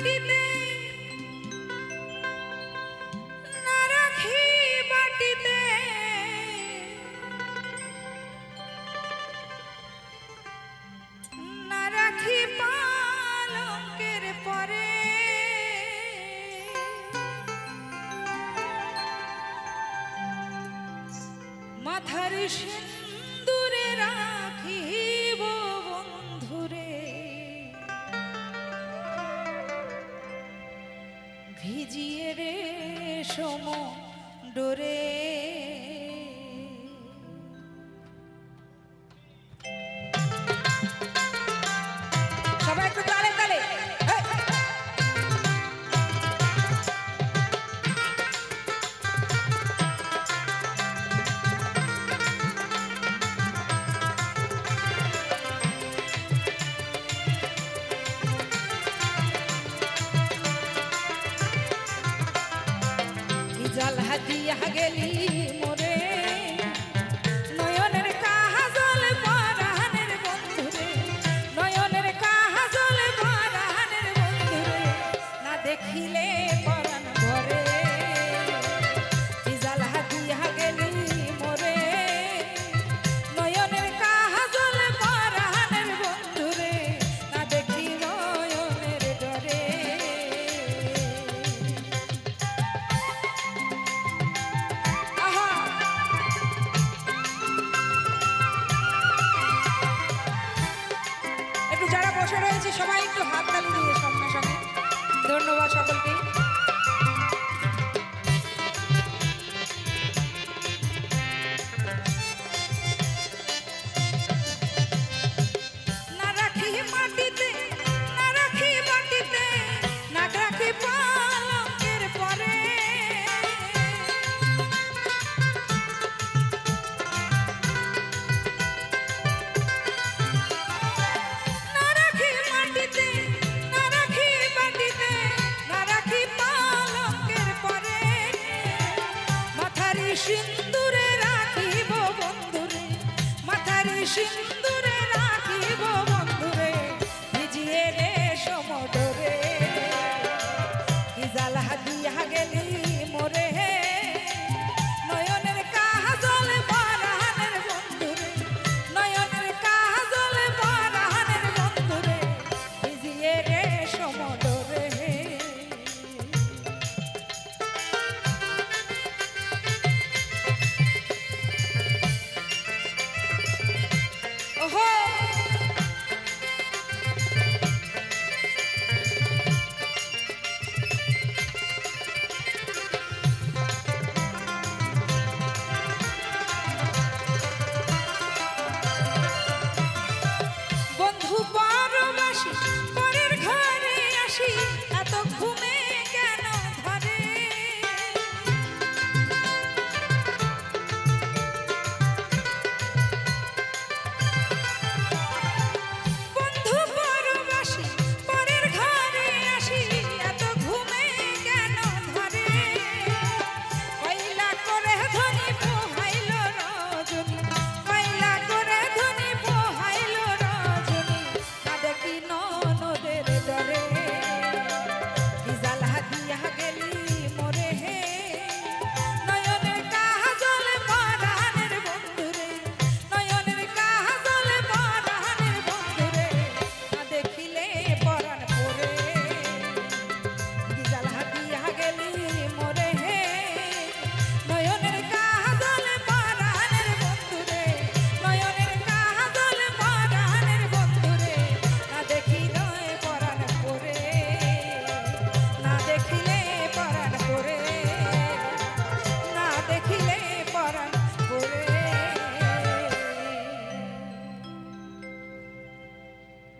মাটিতে না রাখি বাটিতে না রাখি পালঙ্কের পরে মাথার সিন্দুরে রাখিব বন্ধুরে ভিজিয়ে রে সম ডোরে সবাই একটু তালে তালে জল হাতিয়া গেলি মোরে নয়নের কাজল পরাণের বন্ধুরে নয়নের কাজল পরাণের বন্ধুরে না দেখিলে পরাণ ভরে জল হাতিয়া গেলি মোরে নয়নের কাজল পরাণের বন্ধুরে না দেখি নয়নের ডরে বসে রয়েছে সবাই একটু হাত তালি দিয়ে সঙ্গে সঙ্গে ধন্যবাদ সকলকে না রাখি মাটিতে না রাখি বাটিতে না রাখি পালঙ্কের পরে সিন্দুরে রাখিব বন্ধুরে মাথার সিন্দুরে রাখিব বন্ধুরে ভিজিয়ে রে সমডোরে কি জালা দিয়া গেলি মোরে নয়নের কাজল পরাণের বন্ধুরে নয়নের কাজল পরাণের বন্ধুরে ভিজিয়ে রে সমডোরে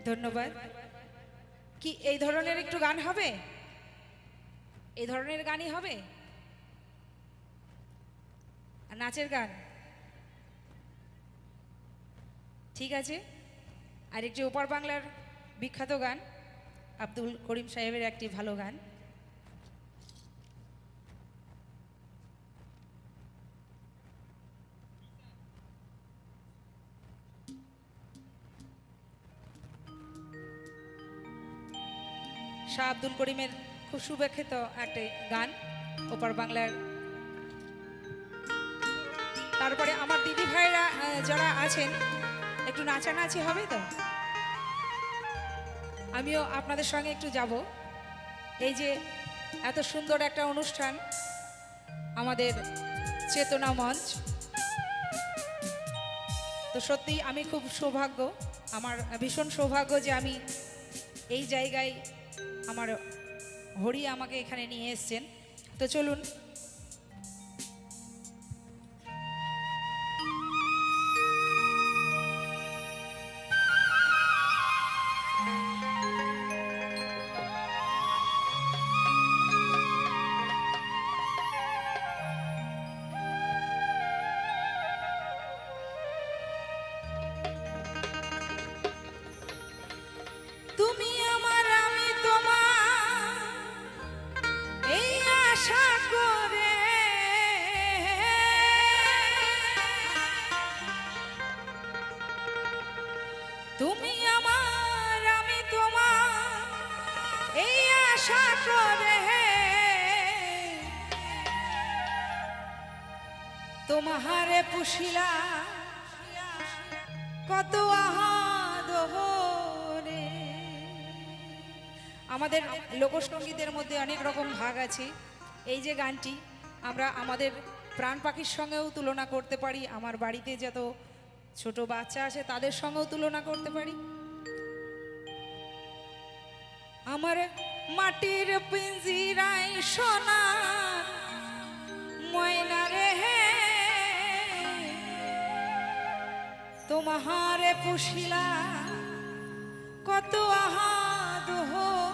ধন্যবাদ কি এই ধরনের একটু গান হবে এই ধরনের গানই হবে আর নাচের গান ঠিক আছে আর একটি ওপার বাংলার বিখ্যাত গান আব্দুল করিম সাহেবের একটি ভালো গান শাহ আব্দুল করিমের খুব সুব্যাখ্যাত একটি গান ওপার বাংলার। তারপরে আমার দিদি ভাইরা যারা আছেন একটু নাচানাচি হবে তো, আমিও আপনাদের সঙ্গে একটু যাব। এই যে এত সুন্দর একটা অনুষ্ঠান আমাদের চেতনা মঞ্চ, তো সত্যি আমি খুব সৌভাগ্য, আমার ভীষণ সৌভাগ্য যে আমি এই জায়গায় আমার হরি আমাকে এখানে নিয়ে এসছেন। তো চলুন তুমি আমার আমি তোমার এই আশা করে তুমি আমার আমি তোমার এই আশা করে তোমারে পুষিলা কত আহাদরে। আমাদের লোকসঙ্গীতের মধ্যে অনেক রকম ভাগ আছে। এই যে গানটি আমরা আমাদের প্রাণ পাখির সঙ্গেও তুলনা করতে পারি, আমার বাড়িতে যত ছোট বাচ্চা আছে তাদের সঙ্গেও তুলনা করতে পারি। আমার মাটির পিঞ্জিরায় সোনা ময়না রে তোমারে পুষিলা কত আহাদরে।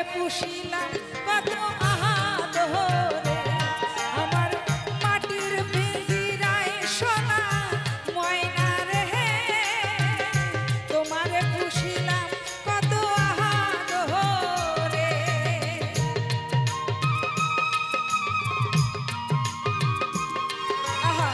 পুষিলাম কত আহাদরে আমার মাটির পিঞ্জিরায় সোনা ময়না রে তোমারে পুষিলাম কত আহাদরে। আহা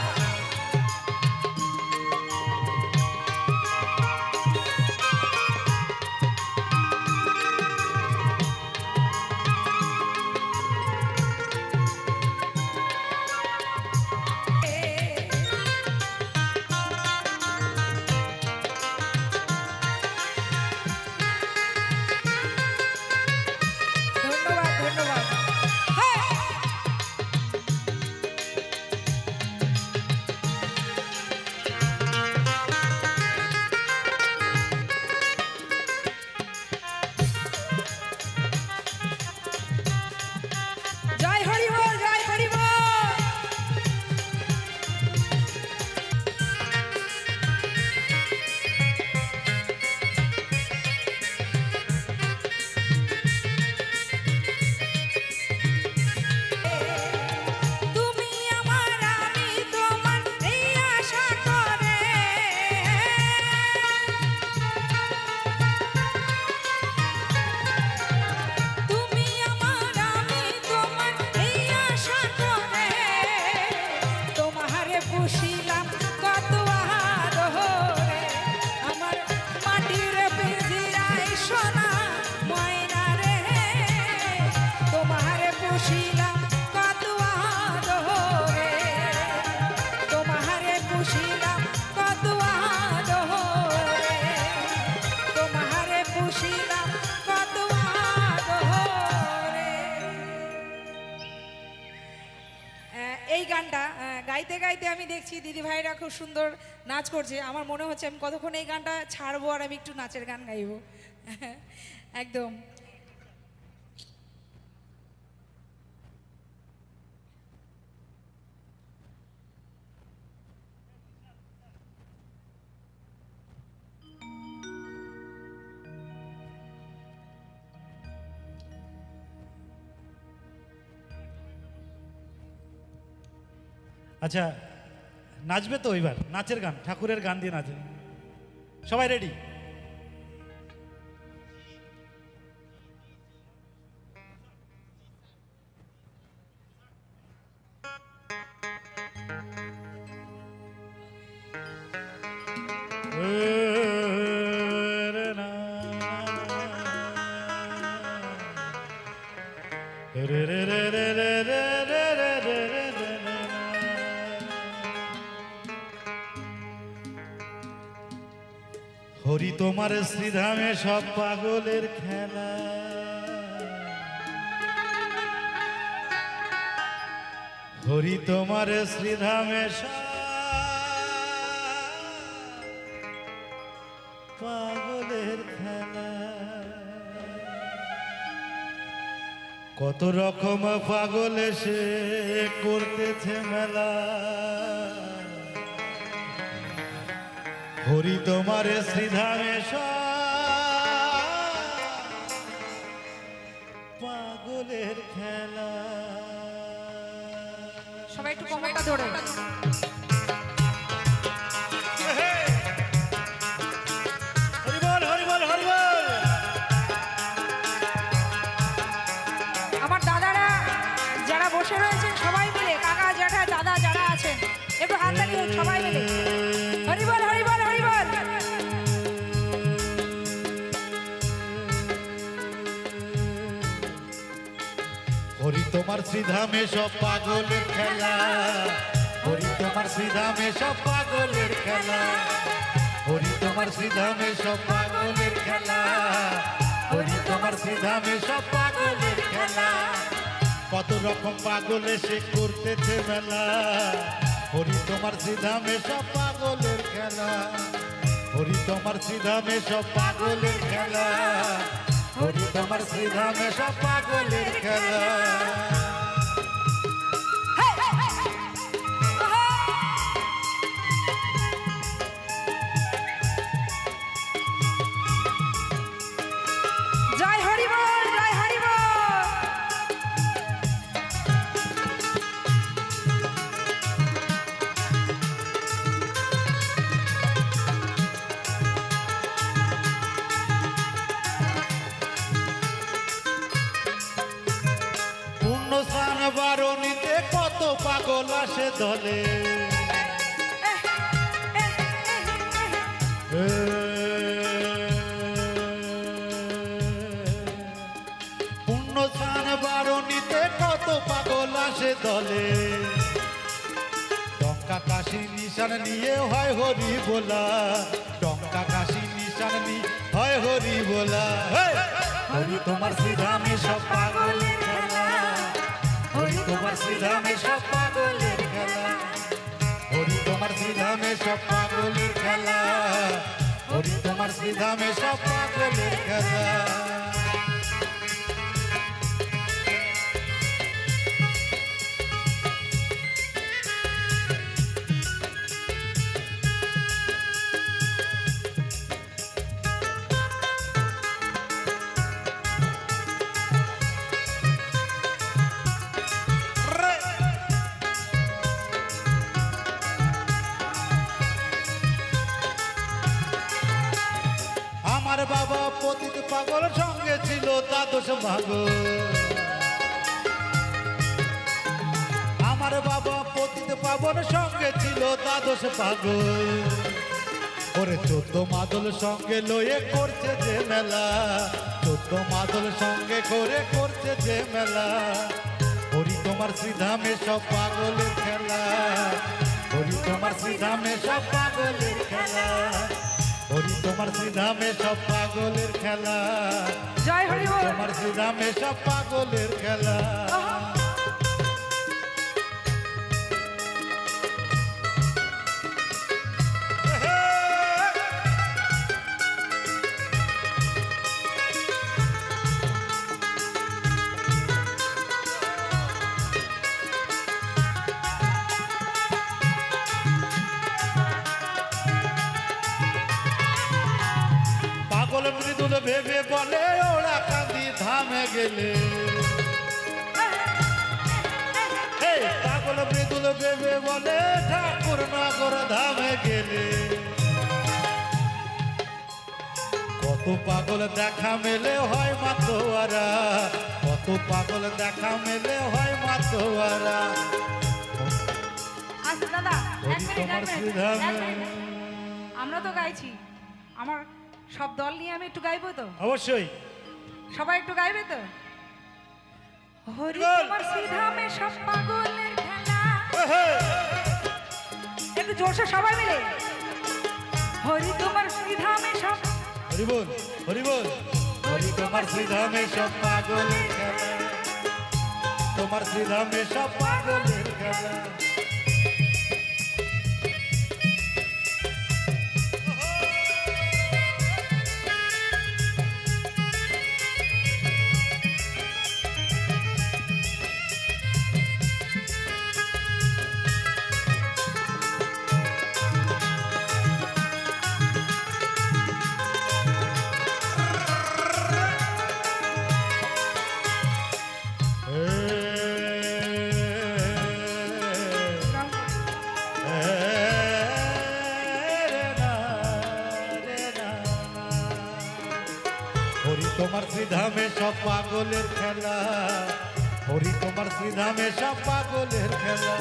পুষিলাম কত আহাদরে আমার মাটির পিঞ্জিরায় সোনা ময়না রে তোমারে পুষিলাম কত আহাদরে তোমারে পুষিলাম মধ্যে আমি দেখছি দিদি ভাইরা খুব সুন্দর নাচ করছে, আমার মনে হচ্ছে আমি কতক্ষণ এই গানটা ছাড়বো আর আমি একটু নাচের গান গাইবো। একদম। আচ্ছা, নাচবে তো এবার? নাচের গান, ঠাকুরের গান দিয়ে নাচবে। সবাই রেডি? হরি তোমার শ্রীধামে সব পাগলের খেলা, হরি তোমার শ্রীধামে সব পাগলের খেলা। কত রকম পাগল এসে করতেছে মেলা, হরি তোমার শ্রীধামে পাগলের খেলা। সবাই একটু কমরটা ধরে। হরিবল হরিবল হরিবল। আমার দাদারা যারা বসে রয়েছেন সবাই মিলে, কাকা জ্যাঠা দাদা যারা আছেন একটু হাত তালি সবাই মিলে হরিবল হরিবল হরিবল। হরি তোমার শ্রীধামে সব পাগলের খেলা, হরি তোমার শ্রীধামে সব পাগলের খেলা, হরি তোমার শ্রীধামে সব পাগলের খেলা, হরি তোমার শ্রীধামে সব পাগলের খেলা। কত রকম পাগল এসে করতেছে মেলা, হরি তোমার শ্রীধামে সব পাগলের খেলা, হরি তোমার শ্রীধামে সব পাগলের খেলা, হরি তোমার শ্রীধামে সব পাগলের খেলা। জয় হরিবল জয় হরিবল। পূর্ণ স্নান বারণীতে কত পাগল আসে দলে, পূর্ণ স্নান বারণীতে কত পাগল আসে দলে। ডঙ্কা কাশি নিশান নিয়ে হয় হরি বলা, ডঙ্কা কাশি নিশান নিয়ে হয় হরি বলা। হরি তোমার শ্রীধামে সব পাগলের খেলা, হরি তোমার শ্রীধামে সব পাগলের খেলা, হরি তোমার শ্রীধামে সব পাগলের খেলা, হরি তোমার শ্রীধামে সব পাগলের খেলা। আমার বাবা পতিত পাগল সঙ্গে ছিল দ্বাদশ পাগল, আমার বাবা পতিত পাগল সঙ্গে ছিল দ্বাদশ পাগল। ওরে 14 মাদল সঙ্গে লয়ে করছে যে মেলা, 14 মাদল সঙ্গে করে করছে যে মেলা। হরি তোমার শ্রীধামে সব পাগলের খেলা, হরি তোমার শ্রীধামে সব পাগলের খেলা, হরি তোমার শ্রীধামে সব পাগলের খেলা, জয় হরি হরিবল। তোমার শ্রীধামে সব পাগলের খেলা। মৃদুল ভেবে বলে ওরা কান্দি ধামে গেলে এই পাগল মৃদুল ভেবে বলে ঠাকুর নগর ধামে গেলে কত পাগল দেখা মেলে হয় মাতোয়ারা কত পাগল দেখা মেলে হয় মাতোয়ারা আচ্ছা দাদা ওই তোমার শ্রীধামে আমরা তো গাইছি আমার সব দল নিয়ে আমি একটু গাইবো তো অবশ্যই সবাই একটু গাইবে তো হরি বল। তোমার শ্রীধামে সব পাগলের খেলা ওহে! একটু জোরসে সবাই মিলে হরি তোমার শ্রীধামে সব হরি বল হরি বল হরি তোমার শ্রীধামে সব পাগলের খেলা তোমার শ্রীধামে সব পাগলের খেলা হরি তোমার শ্রীধামে সব পাগলের খেলা হরি তোমার শ্রীধামে সব পাগলের খেলা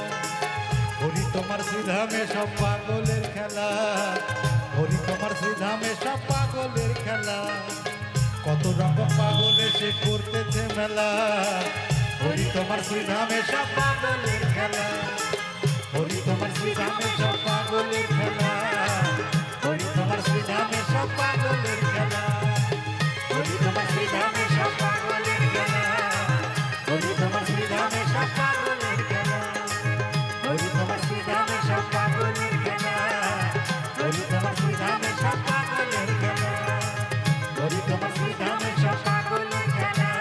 হরি তোমার শ্রীধামে সব পাগলের খেলা হরি তোমার শ্রীধামে সব পাগলের খেলা কত রকম পাগল এসে করতেছে মেলা হরি তোমার শ্রীধামে সব পাগলের খেলা হরি তোমার শ্রীধামে সব পাগলের খেলা হরি তোমার শ্রীধামে সব পাগলের খেলা হরি তোমার শ্রীধামে সব পাগলের খেলা হরি তোমার শ্রীধামে সব পাগলের খেলা হরি তোমার শ্রীধামে সব পাগলের খেলা হরি তোমার শ্রীধামে সব পাগলের খেলা হরি তোমার শ্রীধামে সব পাগলের খেলা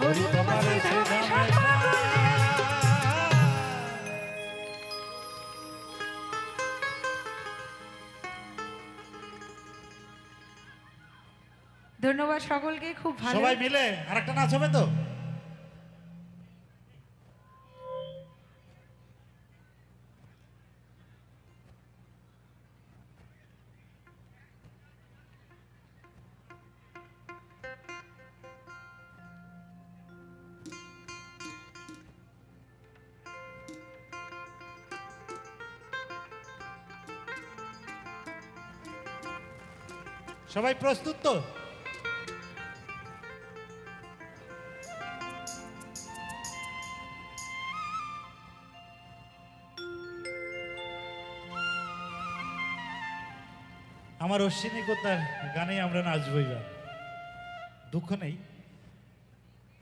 হরি তোমার শ্রীধামে সব ধন্যবাদ সকলকে খুব ভালো সবাই মিলে আরেকটা নাচ হবে তো সবাই প্রস্তুত তো আমার অশ্বিনী কোথার গানে আমরা নাচবো এবার দুঃখ নেই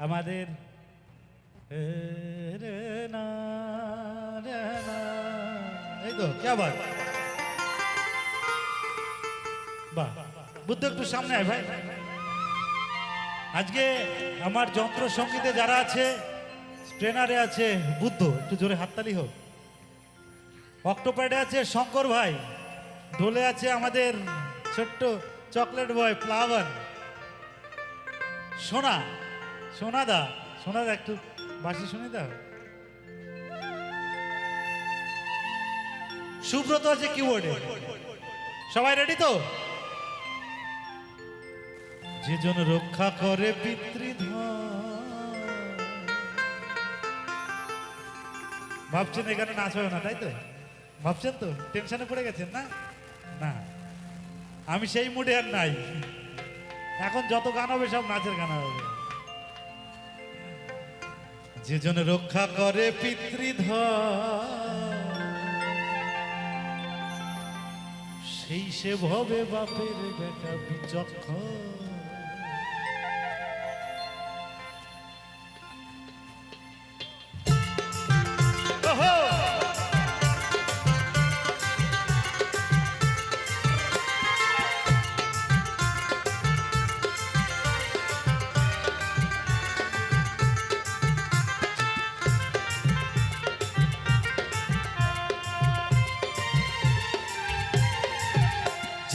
আমাদের এই তো কে আবার বাহ বুদ্ধ একটু সামনে আয় ভাই আজকে আমার যন্ত্র সঙ্গীতে যারা আছে ট্রেনারে আছে বুদ্ধ একটু জোরে হাততালি হোক অক্টোপ্যাডে আছে শঙ্কর ভাই ঢোলে আছে আমাদের ছোট্ট চকলেট বয় প্লাবন সোনা সোনাদা সোনাদা একটু বাসি শুনে দাও সুব্রত আছে কিবোর্ডে সবাই রেডি তো যে জন রক্ষা করে পিতৃধন ভাবছেন এখানে নাচ হবে না তাই তো ভাবছেন তো টেনশনে পড়ে গেছেন না না আমি সেই মুডে আর নাই এখন যত গান হবে সব নাচের গান হবে যে জন রক্ষা করে পিতৃধন সেই সে ভবে বাপের বেটা বিচক্ষণ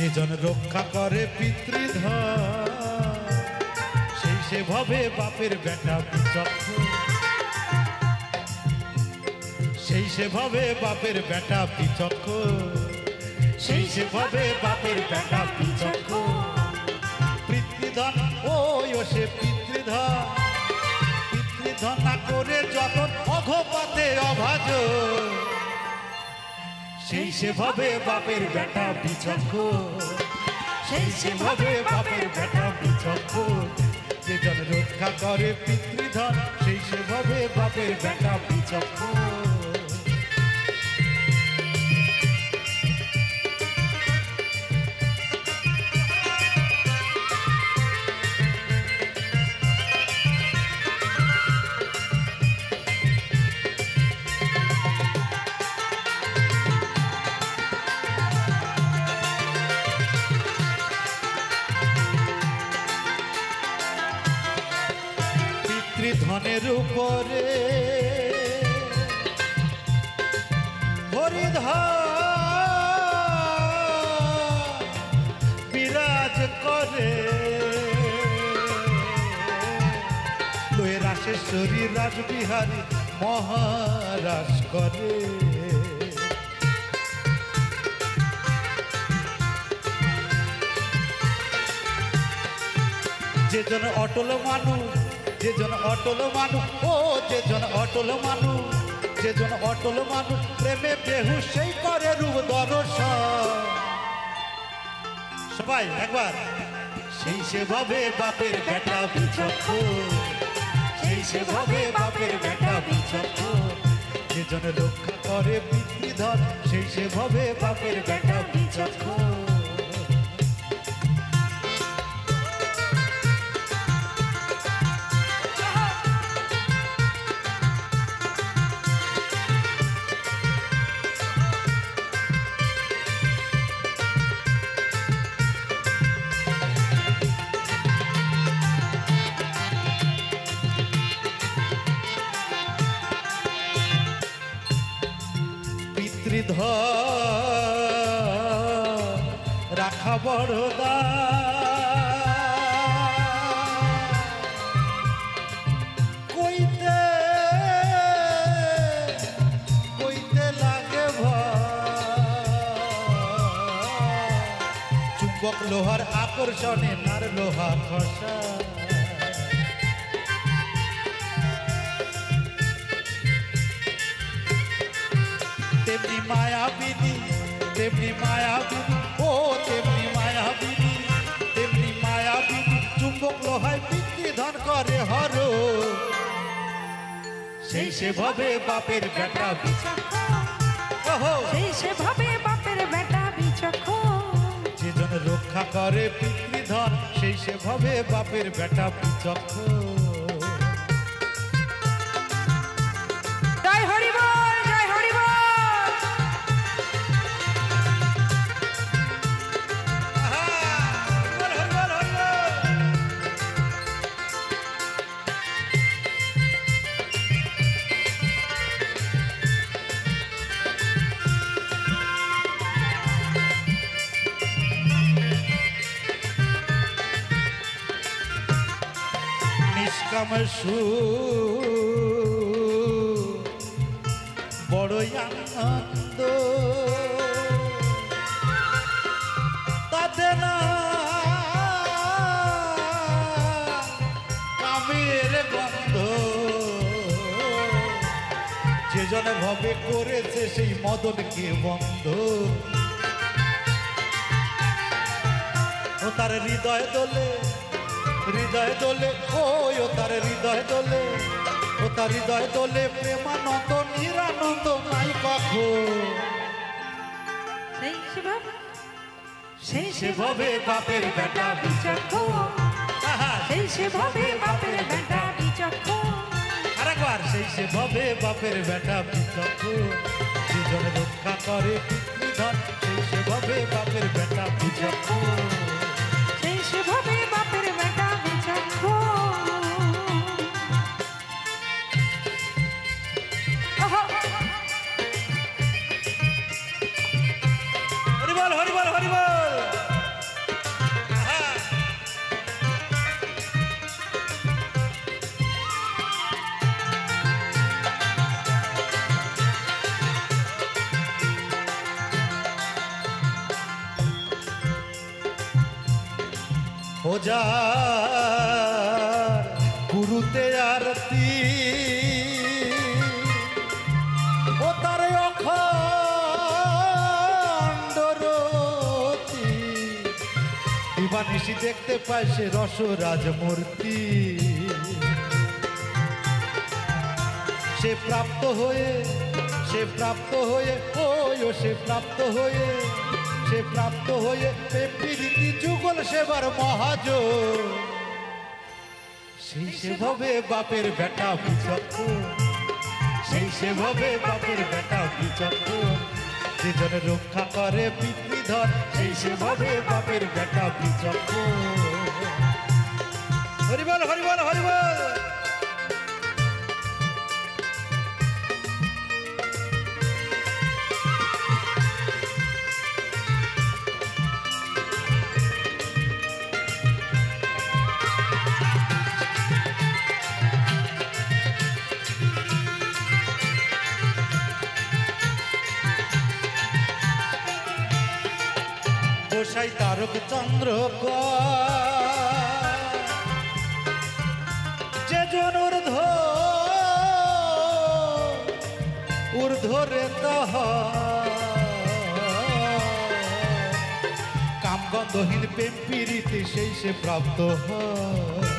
যে জন রক্ষা করে পিতৃধন সেই সেভাবে বাপের বেটা বিচক্ষণ সেই সেভাবে বাপের বেটা বিচক্ষণ সেই সেভাবে বাপের বেটা বিচক্ষণ পিতৃধন ওই ও সে পিতৃধন পিতৃধন না করে যখন অঘপাতে অভাজ সেই সেভাবে বাপের বেটা বিচক্ষণ সেই সেভাবে বাপের বেটা বিচক্ষণ যে জন রক্ষা করে পিতৃধন সেই সেভাবে বাপের বেটা বিচক্ষণ পিতৃধনের উপরে হরিধর বিরাজ করে লোয়ে রাশেশ্বরী রাজবিহারী মহারাজ করে যে জন অটল মানুষ যে জন অটল মানুষ ও যে জন অটল মানুষ যে জন অটল মানুষ প্রেমে বেহু সেই করে রূপ দর্শন সবাই একবার সেই সেভাবে বাপের বেটা বিচক্ষণ সেই সেভাবে বাপের বেটা বিচক্ষণ যে জন রক্ষা করে পিতৃধন সেই সেভাবে বাপের বেটা বিচক্ষণ পিতৃধন রাখা বড়দা কইতে কইতে লাগে চুম্বক লোহার আকর্ষণে নার লোহা খসা তেমনি মায়াবিনী ও তেমনি মায়াবিনী চুম্বক লোহায় পিতৃধন করে হর সেই সেভাবে বাপের বেটা সেই সেভাবে বাপের বেটা বিচক্ষণ যে জন রক্ষা করে পিতৃধন সেই সেভাবে বাপের বেটা বিচক্ষণ জয় হরি বল জয় হরি বল নিষ্কাম বড়ই আনন্দ তাতে না কামের গন্ধ যে জন ভাবে করেছে সেই মদনকে বন্ধ ও তার হৃদয় দোলে ওই ও তার হৃদয় দোলে ও তার হৃদয় দোলে প্রেমানন্দ নিরানন্দ নাই কখো সেই সেভাবে বাপের বেটা বিচক্ষণ সেই সেভাবে বাপের বেটা বিচক্ষণ আরেকবার সেই সেভাবে বাপের বেটা বিচক্ষণ যে জন রক্ষা করে পিতৃধন সেই সেভাবে বাপের বেটা বিচক্ষণ সেই সেভাবে বাপের বেটা বিচক্ষণ হরিবল হরিবল হরিবল ও যার গুরুতে আরতি ও তার অখণ্ড রতি দিবানিশি দেখতে পায় সে রসরাজ মূর্তি সে প্রাপ্ত হয়ে সে প্রাপ্ত হয়ে সে প্রাপ্ত হয়ে সে প্রাপ্ত হয়ে প্রীতি যুগল সেবার মহাজ সেই সেভাবে বাপের বেটা বিচক্ষণ সেই সেভাবে বাপের বেটা বিচক্ষণ যে জন রক্ষা করে পিতৃধর সেই সেভাবে বাপের বেটা বিচক্ষণ হরিবল হরিবল হরিবল গোসাই তারক চন্দ্র যে জন ঊর্ধ্বরে তহ কামগন্ধহীন প্রেম পীড়িতে সেই সে প্রাপ্ত হয়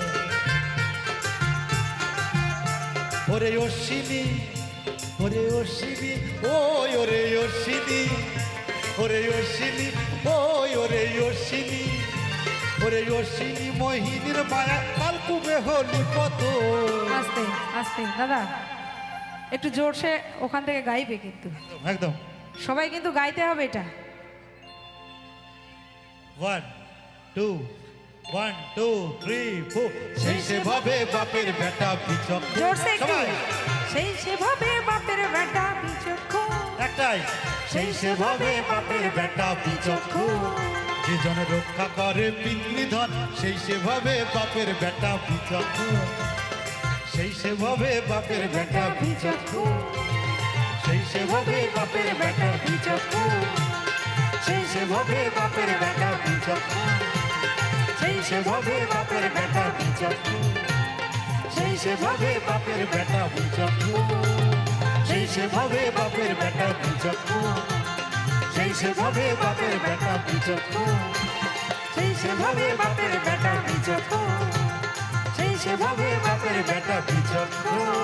ওরে অশ্বিনী ওরে অশ্বিনী ওরে অশ্বিনী ওরে অশ্বিনী ওরে অশ্বিনী ওরে অশ্বিনী মোহিনীর মায়া কালকুবে হলি কত আস্তে আস্তে দাদা একটু জোরসে ওখান থেকে গাইবে কিন্তু একদম সবাই কিন্তু গাইতে হবে এটা 1 2 1 2 3 4 সেই সেভাবে বাপের বেটা বিচক্ষণ জোরসে একটু সবাই সেই সেভাবে বাপের বেটা বিচক্ষণ একটাই সেই সেভাবে বাপের বেটা বিচক্ষণ যে জন রক্ষা করে পিতৃধন সেই সেভাবে বাপের বেটা বিচক্ষণ সেই সেভাবে বাপের বেটা বিচক্ষণ সেই সেভাবে বাপের বেটা বিচক্ষণ সেই সেভাবে বাপের বেটা বিচক্ষণ সেই সেভাবে বাপের বেটা বিচক্ষণ সেই সেভাবে বাপের বেটা বিচক্ষণ সেই সেভাবে বাপের বেটা বিচক্ষণ সেই সেভাবে বাপের বেটা বিচক্ষণ সেই সেভাবে বাপের বেটা বিচক্ষণ সেই সেভাবে বাপের বেটা বিচক্ষণ